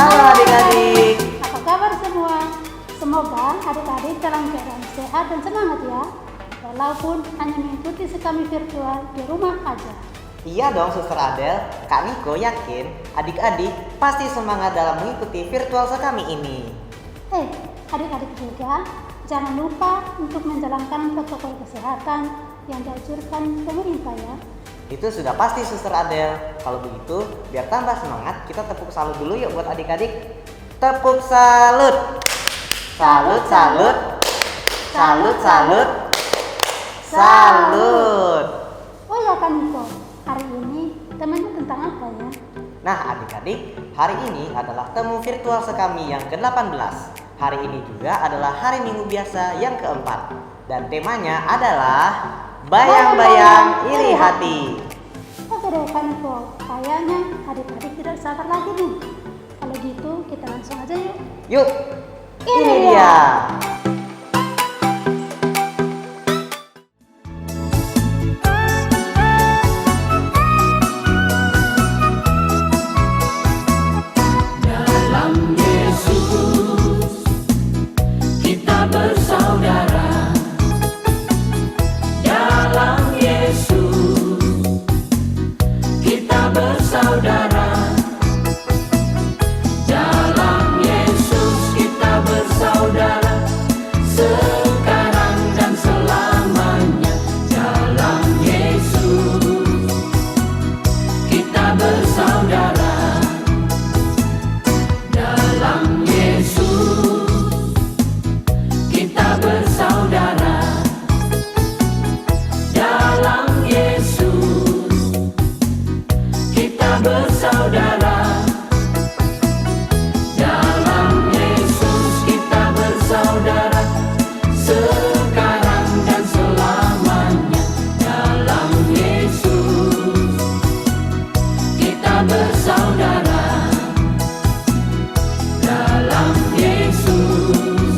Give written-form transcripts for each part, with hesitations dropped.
Halo adik-adik. Apa kabar semua? Semoga adik-adik dalam keadaan sehat dan semangat ya. Walaupun hanya mengikuti sekami virtual di rumah aja. Iya dong Suster Adel, Kak Niko yakin adik-adik pasti semangat dalam mengikuti virtual sekami ini. Adik-adik juga jangan lupa untuk menjalankan protokol kesehatan yang dianjurkan pemerintah ya. Itu sudah pasti Suster Adel. Kalau begitu, biar tambah semangat, kita tepuk salut dulu yuk buat adik-adik. Tepuk salut. Salut, salut. Salut, salut. Salut. Oh ya Kak Niko, hari ini temannya tentang apa ya? Nah adik-adik, hari ini adalah temu virtual sekami yang ke-18. Hari ini juga adalah hari Minggu biasa yang keempat. Dan temanya adalah bayang-bayang iri hati. Oke deh Kak Niko, kayaknya adik-adik tidak sabar lagi nih. Kalau gitu kita langsung aja yuk. Yuk, ini Ini dia. dia. Dalam Yesus kita bersaudara. Dalam Yesus kita bersaudara. Dalam Yesus kita bersaudara. Sekarang dan selamanya. Dalam Yesus kita bersaudara. Dalam Yesus kita bersaudara. Dalam Yesus kita bersaudara. Dalam Yesus kita bersaudara. Sekarang dan selamanya. Dalam Yesus kita bersaudara. Dalam Yesus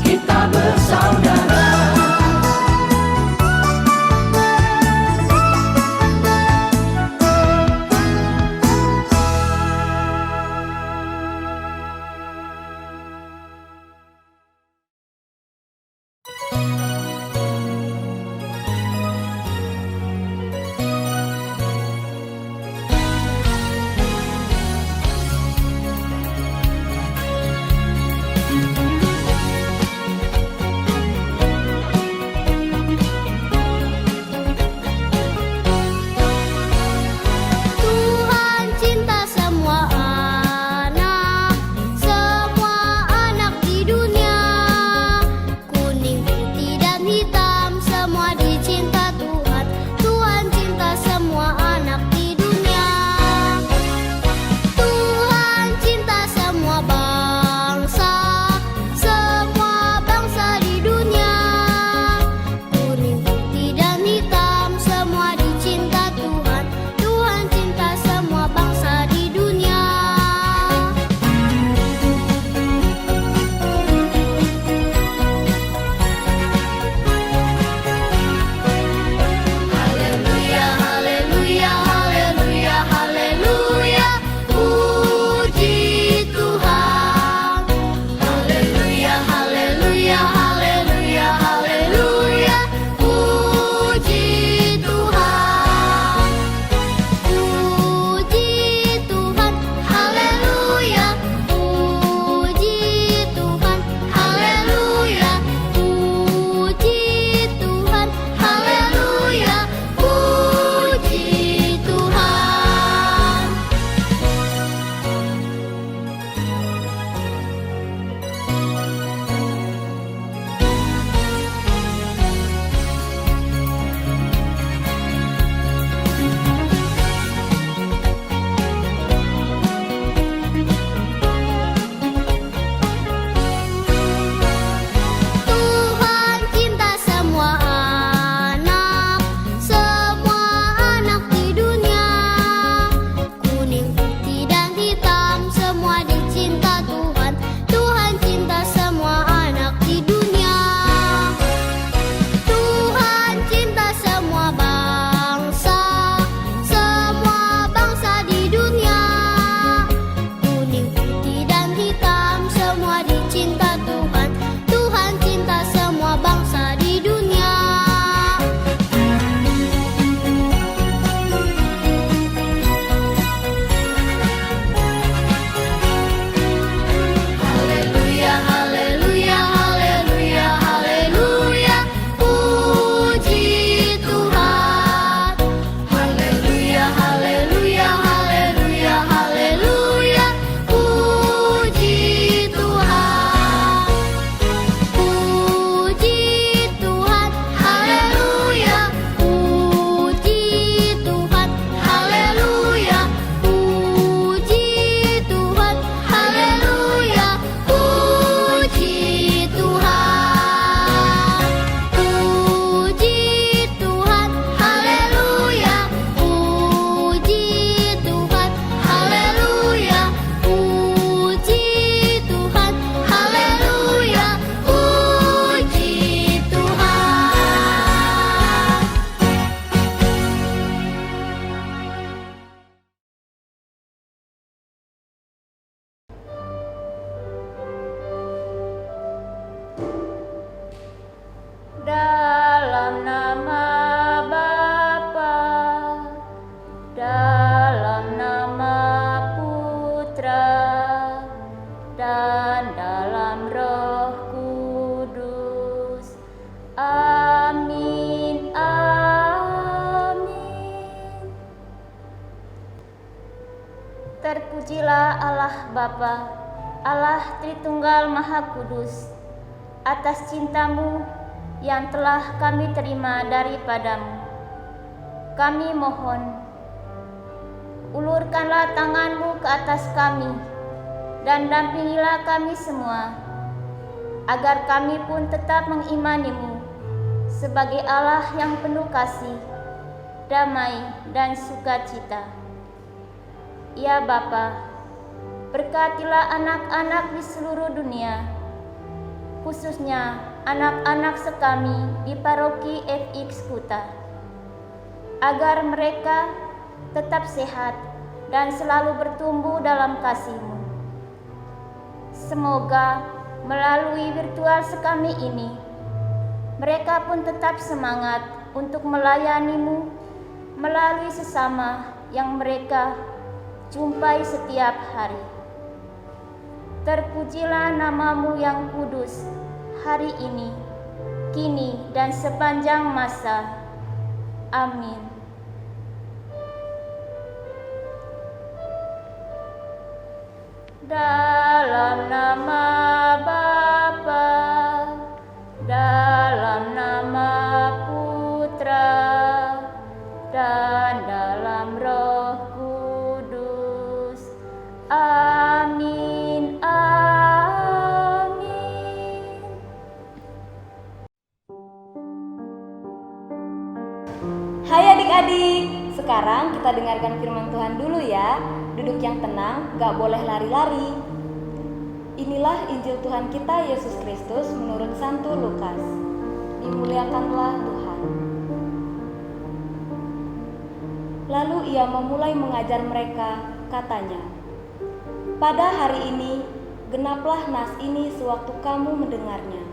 kita bersaudara. Terpujilah Allah Bapa, Allah Tritunggal Maha Kudus, atas cinta-Mu yang telah kami terima daripadamu. Kami mohon, ulurkanlah tangan-Mu ke atas kami, dan dampingilah kami semua, agar kami pun tetap mengimani-Mu sebagai Allah yang penuh kasih, damai, dan sukacita. Ya Bapa, berkatilah anak-anak di seluruh dunia, khususnya anak-anak sekami di Paroki FX Kuta, agar mereka tetap sehat dan selalu bertumbuh dalam kasih-Mu. Semoga melalui virtual sekami ini, mereka pun tetap semangat untuk melayani-Mu melalui sesama yang mereka jumpai setiap hari. Terpujilah nama-Mu yang kudus hari ini, kini, dan sepanjang masa. Amin. Dalam nama Bapa, dalam nama Putra, dan dalam Roh Kudus. Amin. Amin. Hai adik-adik, sekarang kita dengarkan firman Tuhan dulu ya. Duduk yang tenang, gak boleh lari-lari. Inilah Injil Tuhan kita Yesus Kristus menurut Santo Lukas. Dimuliakanlah Tuhan. Lalu ia memulai mengajar mereka, katanya, pada hari ini, genaplah nas ini sewaktu kamu mendengarnya.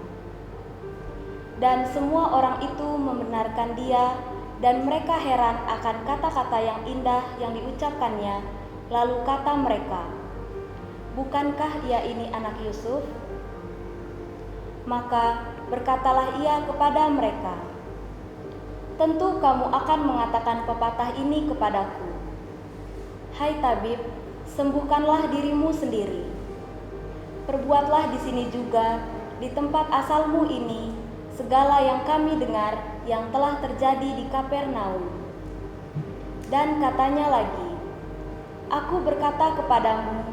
Dan semua orang itu membenarkan dia, dan mereka heran akan kata-kata yang indah yang diucapkannya. Lalu kata mereka, bukankah ia ini anak Yusuf? Maka berkatalah ia kepada mereka, tentu kamu akan mengatakan pepatah ini kepadaku, hai tabib, sembuhkanlah dirimu sendiri. Perbuatlah di sini juga, di tempat asalmu ini, segala yang kami dengar yang telah terjadi di Kapernaum. Dan katanya lagi, aku berkata kepadamu,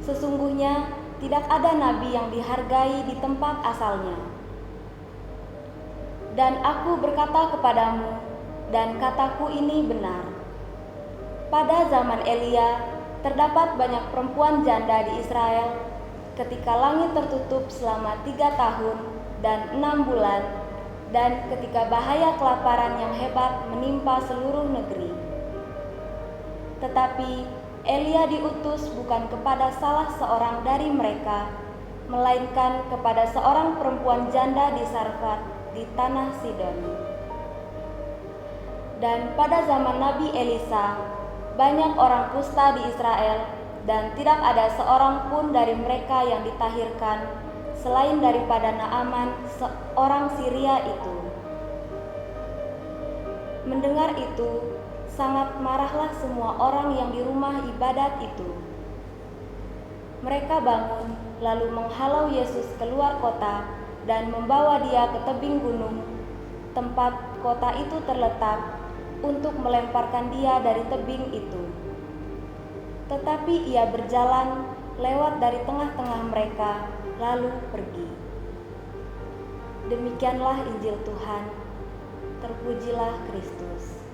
sesungguhnya tidak ada nabi yang dihargai di tempat asalnya. Dan aku berkata kepadamu, dan kataku ini benar. Pada zaman Elia, terdapat banyak perempuan janda di Israel, ketika langit tertutup selama 3 tahun dan 6 bulan, dan ketika bahaya kelaparan yang hebat menimpa seluruh negeri. Tetapi Elia diutus bukan kepada salah seorang dari mereka, melainkan kepada seorang perempuan janda di Sarfat di tanah Sidon. Dan pada zaman Nabi Elisa, banyak orang kusta di Israel, dan tidak ada seorang pun dari mereka yang ditahirkan, selain daripada Naaman, seorang Syria itu. Mendengar itu, sangat marahlah semua orang yang di rumah ibadat itu. Mereka bangun, lalu menghalau Yesus keluar kota dan membawa dia ke tebing gunung, tempat kota itu terletak, untuk melemparkan dia dari tebing itu. Tetapi ia berjalan lewat dari tengah-tengah mereka, lalu pergi. Demikianlah Injil Tuhan. Terpujilah Kristus.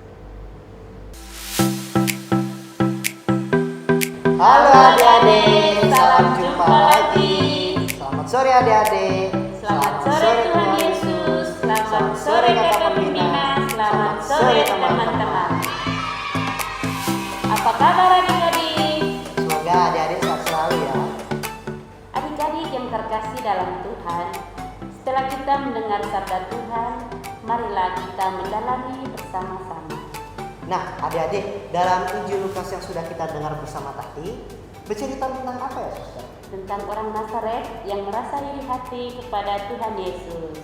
Halo adik-adik, salam jumpa lagi. Selamat sore adik-adik. Selamat sore Tuhan Yesus, selamat sore kakak pembina, selamat sore teman-teman. Apa kabar adik-adik? Semoga adik-adik sehat selalu ya. Adik-adik yang terkasih dalam Tuhan, setelah kita mendengar sabda Tuhan, marilah kita mendalami bersama-sama. Nah adik-adik, dalam Injil Lukas yang sudah kita dengar bersama tadi, bercerita tentang apa ya suster? Tentang orang Nazaret yang merasa iri hati kepada Tuhan Yesus.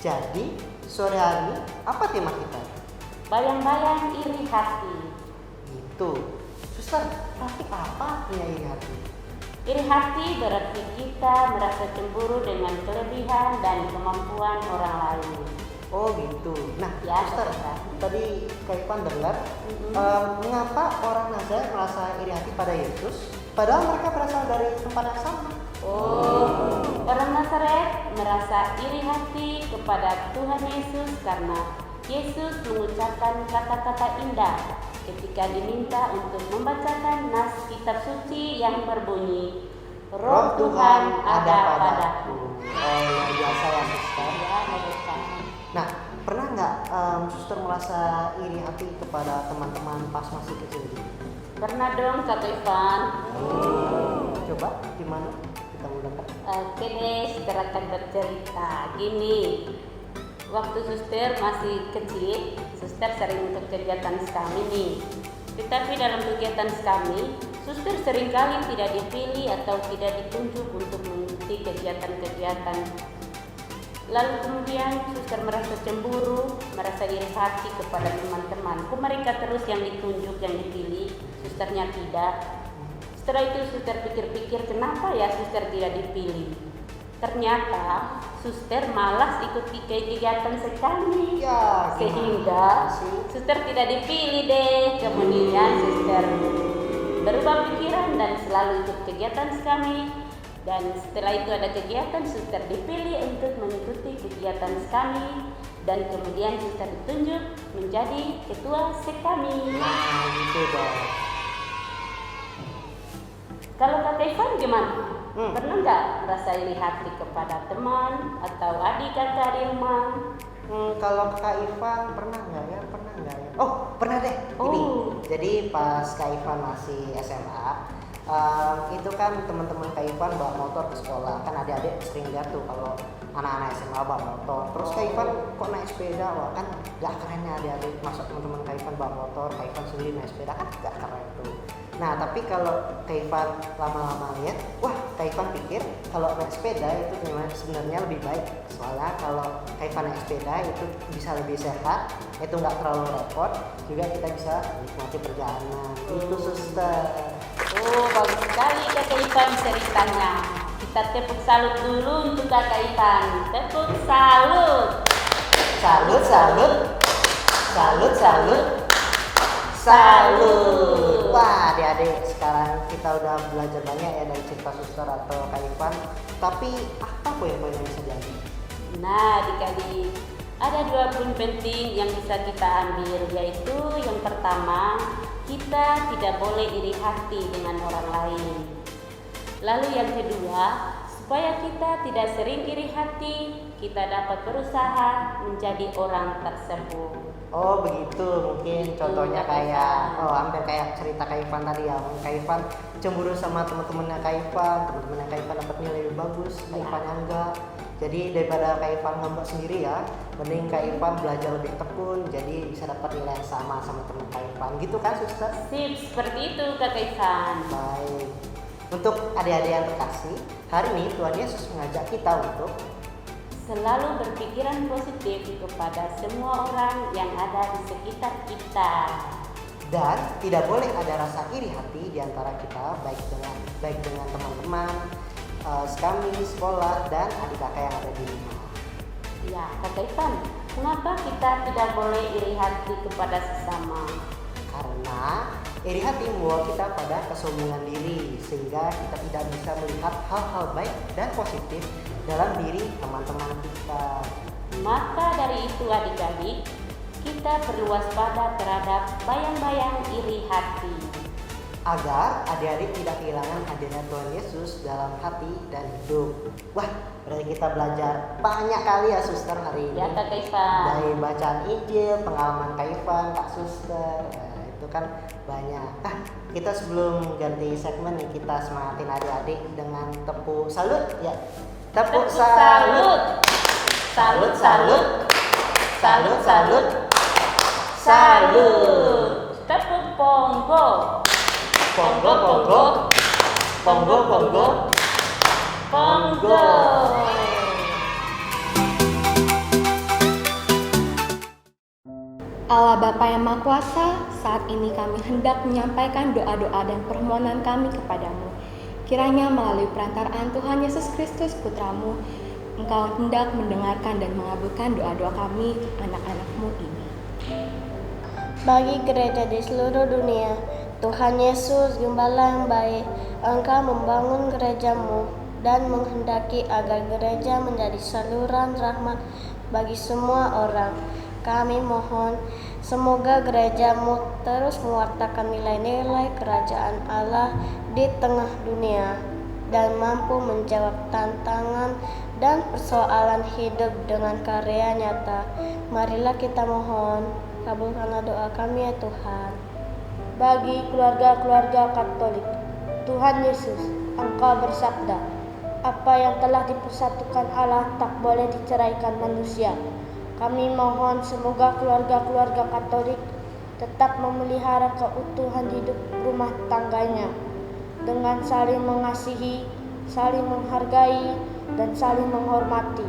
Jadi sore hari ini apa tema kita? Bayang-bayang iri hati. Gitu. Suster Suster, tapi apa artinya iri hati? Iri hati berarti kita merasa cemburu dengan kelebihan dan kemampuan orang lain. Oh gitu. Nah, Ya, Suster, Kak. tadi Kak Ivan dengar mengapa orang Nazaret merasa iri hati pada Yesus, padahal mereka berasal dari tempat yang sama. Oh, orang Nazaret merasa iri hati kepada Tuhan Yesus karena Yesus mengucapkan kata-kata indah ketika diminta untuk membacakan nas kitab suci yang berbunyi, Roh Tuhan ada padaku. Oh, luar biasa ya, Suster. Ya, mereka. Nah, pernah nggak Suster merasa iri hati kepada teman-teman pas masih kecil? Pernah dong, Kak Ivan. Coba gimana? Kita mendengar. Oke deh, suster akan bercerita. Gini, waktu suster masih kecil, suster sering ikut kegiatan kami nih. Tetapi dalam kegiatan kami, suster seringkali tidak dipilih atau tidak ditunjuk untuk mengikuti kegiatan-kegiatan. Lalu kemudian suster merasa cemburu, merasa iri hati kepada teman-teman. Kok mereka terus yang ditunjuk, yang dipilih, susternya tidak. Setelah itu suster pikir-pikir, kenapa ya suster tidak dipilih? Ternyata suster malas ikut kegiatan sekali, Ya, sehingga gimana sih? suster tidak dipilih deh. Kemudian suster berubah pikiran dan selalu ikut kegiatan kami. Dan setelah itu ada kegiatan, suster dipilih untuk mengikuti kegiatan kami. Dan kemudian suster ditunjuk menjadi ketua sekami. Nah, gitu dong. Kalau Kak Ivan gimana? Hmm. Pernah nggak merasa iri hati kepada teman atau adik kakak di rumah? Kalau Kak Ivan pernah nggak ya? Pernah nggak ya? Oh, pernah deh. Ini. Oh. Jadi pas Kak Ivan masih SMA, itu kan teman-teman Kak Ivan bawa motor ke sekolah. Kan adik-adik sering lihat tuh kalau anak-anak SMA bawa motor. Terus Kak Ivan kok naik sepeda? Wah, kan gak keren ya adik-adik. Masa teman-teman Kak Ivan bawa motor, Kak Ivan sendiri naik sepeda, kan gak keren tuh. Nah, tapi kalau Kak Ivan lama-lama lihat, wah, Kak Ivan pikir kalau naik sepeda itu sebenarnya lebih baik. Soalnya kalau Kak Ivan naik sepeda itu bisa lebih sehat, itu nggak terlalu repot, juga kita bisa menikmati perjalanan. Itu suster. Oh, bagus sekali Kak Ivan ceritanya. Kita tepuk salut dulu untuk Kak Ivan. Tepuk salut. Salut, salut, salut, salut, salut. Wah, adik-adik, sekarang kita udah belajar banyak ya dari cerita suster atau Kak Ivan. Tapi apa poin-poin yang bisa diambil? Nah, adik-adik, ada 2 poin penting yang bisa kita ambil, yaitu yang pertama, kita tidak boleh iri hati dengan orang lain. Lalu yang kedua, supaya kita tidak sering iri hati, kita dapat berusaha menjadi orang tersebut. Oh begitu, mungkin contohnya kayak hampir kayak cerita Kak Ivan tadi ya. Kak Ivan cemburu sama teman-temannya Kak Ivan, teman-temannya Kak Ivan dapat nilai lebih bagus, Kak Ivan enggak. Jadi daripada Kak Ivan ngambek sendiri ya, mending Kak Ivan belajar lebih tekun, jadi bisa dapat nilai yang sama teman Kak Ivan. Gitu kan, suster? Sip, seperti itu Kak Ivan. Baik. Untuk adik-adik yang terkasih, hari ini Tuhan Yesus mengajak kita untuk Selalu berpikiran positif kepada semua orang yang ada di sekitar kita. dan tidak boleh ada rasa iri hati di antara kita, baik dengan teman-teman, kami, sekolah, dan adik kakak yang ada di rumah. Ya, Kak Ivan, mengapa kita tidak boleh iri hati kepada sesama? Karena iri hati membawa kita pada kesombongan diri, sehingga kita tidak bisa melihat hal-hal baik dan positif dalam diri teman-teman kita. Maka dari itu adik-adik, kita perlu waspada terhadap bayang-bayang iri hati. Agar adik-adik tidak kehilangan hadirnya Tuhan Yesus dalam hati dan hidup. Wah, berarti kita belajar banyak kali ya suster hari ini. Ya Kak Ivan. Dari bacaan Injil, pengalaman Kak Ivan, Kak Suster, itu kan banyak. Kita sebelum ganti segmen nih, kita semangatin adik-adik dengan tepuk salut ya. Tepuk salut. Salut, salut. Salut, salut. Salut. Tepuk ponggo. Ponggo, ponggo. Ponggo, ponggo. Ponggo. Allah Bapa yang Maha Kuasa, saat ini kami hendak menyampaikan doa-doa dan permohonan kami kepadamu. Kiranya melalui perantaraan Tuhan Yesus Kristus Putramu, Engkau hendak mendengarkan dan mengabulkan doa-doa kami, anak-anak-Mu ini. Bagi gereja di seluruh dunia, Tuhan Yesus, Gembala yang baik, Engkau membangun gereja-Mu dan menghendaki agar gereja menjadi saluran rahmat bagi semua orang. Kami mohon, semoga gereja-Mu terus mewartakan nilai-nilai kerajaan Allah di tengah dunia dan mampu menjawab tantangan dan persoalan hidup dengan karya nyata. Marilah kita mohon, kabulkanlah doa kami ya Tuhan. Bagi keluarga-keluarga Katolik, Tuhan Yesus, Engkau bersabda, apa yang telah dipersatukan Allah tak boleh diceraikan manusia. Kami mohon semoga keluarga-keluarga Katolik tetap memelihara keutuhan hidup rumah tangganya dengan saling mengasihi, saling menghargai, dan saling menghormati.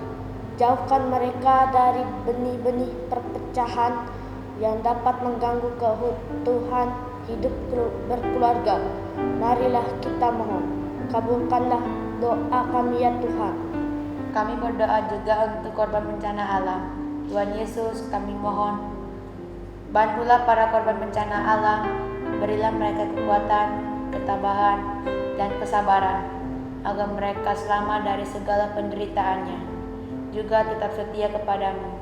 Jauhkan mereka dari benih-benih perpecahan yang dapat mengganggu keutuhan hidup berkeluarga. Marilah kita mohon, kabulkanlah doa kami ya Tuhan. Kami berdoa juga untuk korban bencana alam. Tuhan Yesus, kami mohon, bantulah para korban bencana alam, berilah mereka kekuatan, ketabahan, dan kesabaran, agar mereka selamat dari segala penderitaannya, juga tetap setia kepadamu.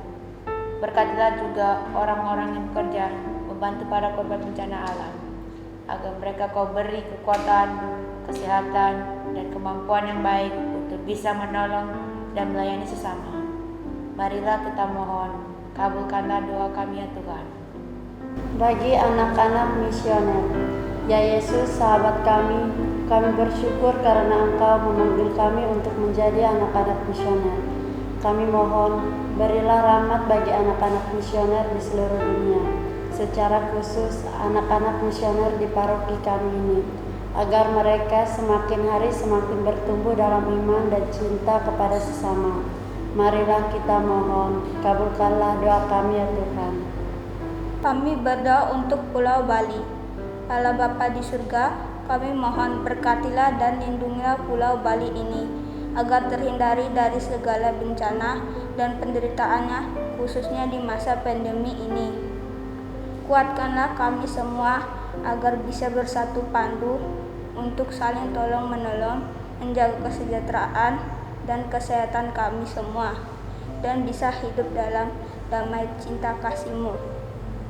Berkatilah juga orang-orang yang bekerja membantu para korban bencana alam, agar mereka Kau beri kekuatan, kesehatan, dan kemampuan yang baik untuk bisa menolong dan melayani sesama. Marilah kita mohon, kabulkanlah doa kami ya Tuhan. Bagi anak-anak misioner, ya Yesus sahabat kami bersyukur karena Engkau memanggil kami untuk menjadi anak-anak misioner. Kami mohon, berilah rahmat bagi anak-anak misioner di seluruh dunia, secara khusus anak-anak misioner di paroki kami ini, agar mereka semakin hari semakin bertumbuh dalam iman dan cinta kepada sesama. Marilah kita mohon, kabulkanlah doa kami ya Tuhan. Kami berdoa untuk Pulau Bali. Allah Bapa di surga, kami mohon berkatilah dan lindungilah Pulau Bali ini, agar terhindari dari segala bencana dan penderitaannya, khususnya di masa pandemi ini. Kuatkanlah kami semua agar bisa bersatu padu untuk saling tolong-menolong, menjaga kesejahteraan dan kesehatan kami semua, dan bisa hidup dalam damai cinta kasih-Mu.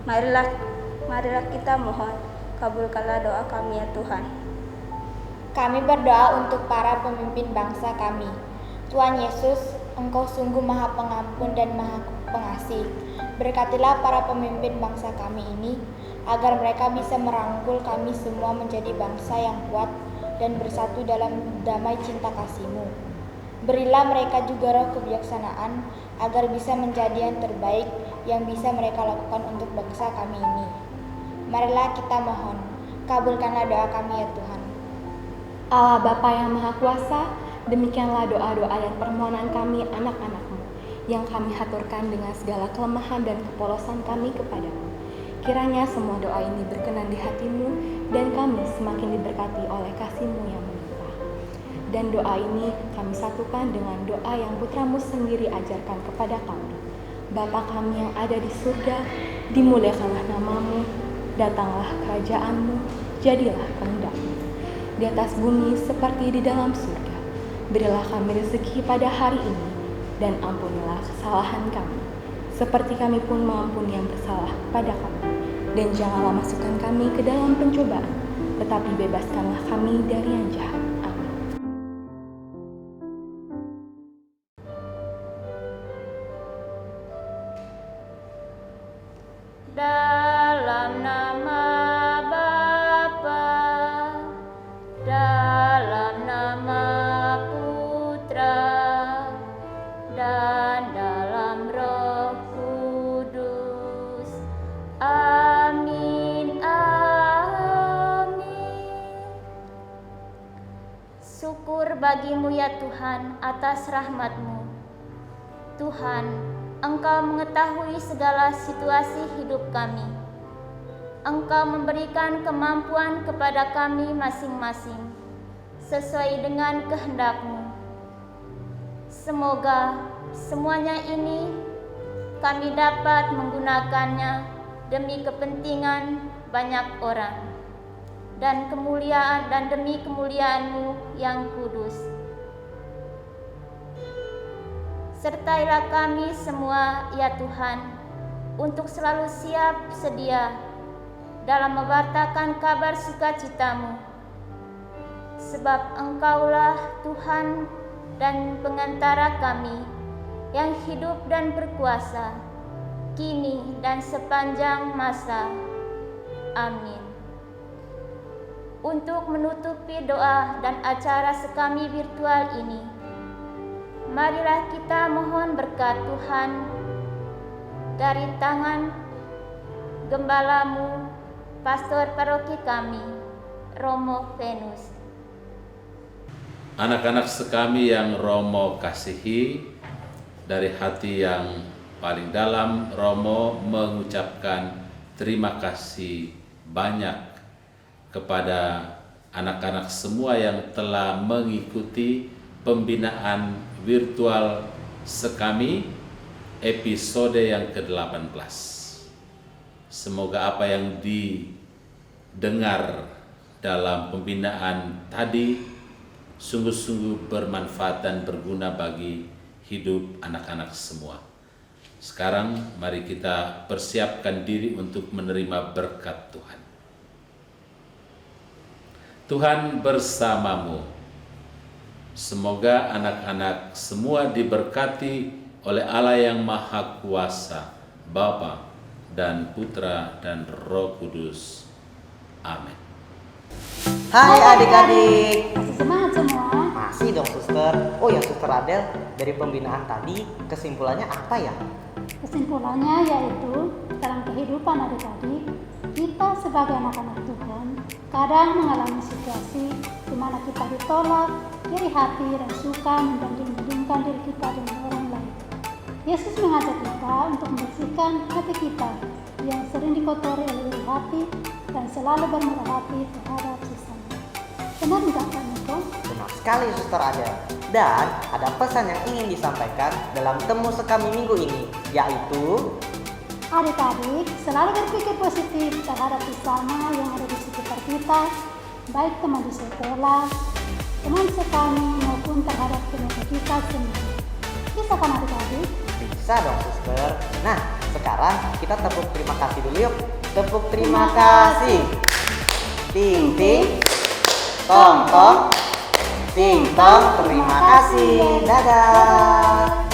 Marilah kita mohon, kabulkanlah doa kami ya Tuhan. Kami berdoa untuk para pemimpin bangsa kami. Tuhan Yesus, Engkau sungguh Maha Pengampun dan Maha Pengasih. Berkatilah para pemimpin bangsa kami ini, agar mereka bisa merangkul kami semua menjadi bangsa yang kuat dan bersatu dalam damai cinta kasih-Mu. Berilah mereka juga roh kebijaksanaan, agar bisa menjadi yang terbaik yang bisa mereka lakukan untuk bangsa kami ini. Marilah kita mohon, kabulkanlah doa kami ya Tuhan. Allah Bapa yang Maha Kuasa, demikianlah doa-doa dan permohonan kami anak-anak-Mu, yang kami haturkan dengan segala kelemahan dan kepolosan kami kepadamu. Kiranya semua doa ini berkenan di hati-Mu, dan kami semakin diberkati oleh kasih-Mu yang melimpah. Dan doa ini kami satukan dengan doa yang Putra-Mu sendiri ajarkan kepada kami. Bapa kami yang ada di surga, dimuliakanlah nama-Mu, datanglah kerajaan-Mu, jadilah kehendak-Mu di atas bumi seperti di dalam surga. Berilah kami rezeki pada hari ini, dan ampunilah kesalahan kami, seperti kami pun mengampuni yang bersalah pada kami. Dan janganlah masukkan kami ke dalam pencobaan, tetapi bebaskanlah kami dari yang jahat. Amin. Dalam nama Bapa, dalam nama Putra, dan dalam Roh Kudus. Amin, amin. Syukur bagimu ya Tuhan atas rahmat-Mu. Tuhan, Engkau mengetahui segala situasi hidup kami. Engkau memberikan kemampuan kepada kami masing-masing sesuai dengan kehendak-Mu. Semoga semuanya ini kami dapat menggunakannya demi kepentingan banyak orang dan demi kemuliaan-Mu yang kudus. Sertailah kami semua, ya Tuhan, untuk selalu siap sedia dalam mewartakan kabar sukacita-Mu. Sebab Engkaulah Tuhan dan pengantara kami yang hidup dan berkuasa, kini dan sepanjang masa. Amin. Untuk menutupi doa dan acara sekami virtual ini, marilah kita mohon berkat Tuhan dari tangan Gembala-Mu, Pastor Paroki kami, Romo Venus. Anak-anak sekami yang Romo kasihi, dari hati yang paling dalam Romo mengucapkan terima kasih banyak kepada anak-anak semua yang telah mengikuti pembinaan virtual sekami episode yang ke-18. Semoga apa yang didengar dalam pembinaan tadi sungguh-sungguh bermanfaat dan berguna bagi hidup anak-anak semua. Sekarang mari kita persiapkan diri untuk menerima berkat Tuhan. Tuhan bersamamu. Semoga anak-anak semua diberkati oleh Allah yang Maha Kuasa, Bapa dan Putra dan Roh Kudus. Amin. Hai adik-adik. Masih semangat semua? Masih dong suster. Oh ya suster Adel, dari pembinaan tadi kesimpulannya apa ya? Kesimpulannya yaitu dalam kehidupan adik-adik, kita sebagai anak-anak Tuhan kadang mengalami situasi di mana kita ditolak, iri hati dan suka membanding-bandingkan diri kita dengan orang lain. Yesus mengajak kita untuk membersihkan hati kita yang sering dikotori oleh iri hati dan selalu bermurah hati terhadap sesama. Benar enggak Kak Niko? Benar sekali suster Adel. Dan ada pesan yang ingin disampaikan dalam temu sekami minggu ini, yaitu adik-adik selalu berpikir positif terhadap sesama yang ada di sekitar kita, baik teman di sekolah, teman sekami maupun terhadap keluarga kita sendiri. Bisa kan adik-adik? bisa dong suster. Nah sekarang kita tepuk terima kasih dulu yuk. Tepuk terima kasih. Ting ting, tong tong, ting tong. Terima kasih. Dadah.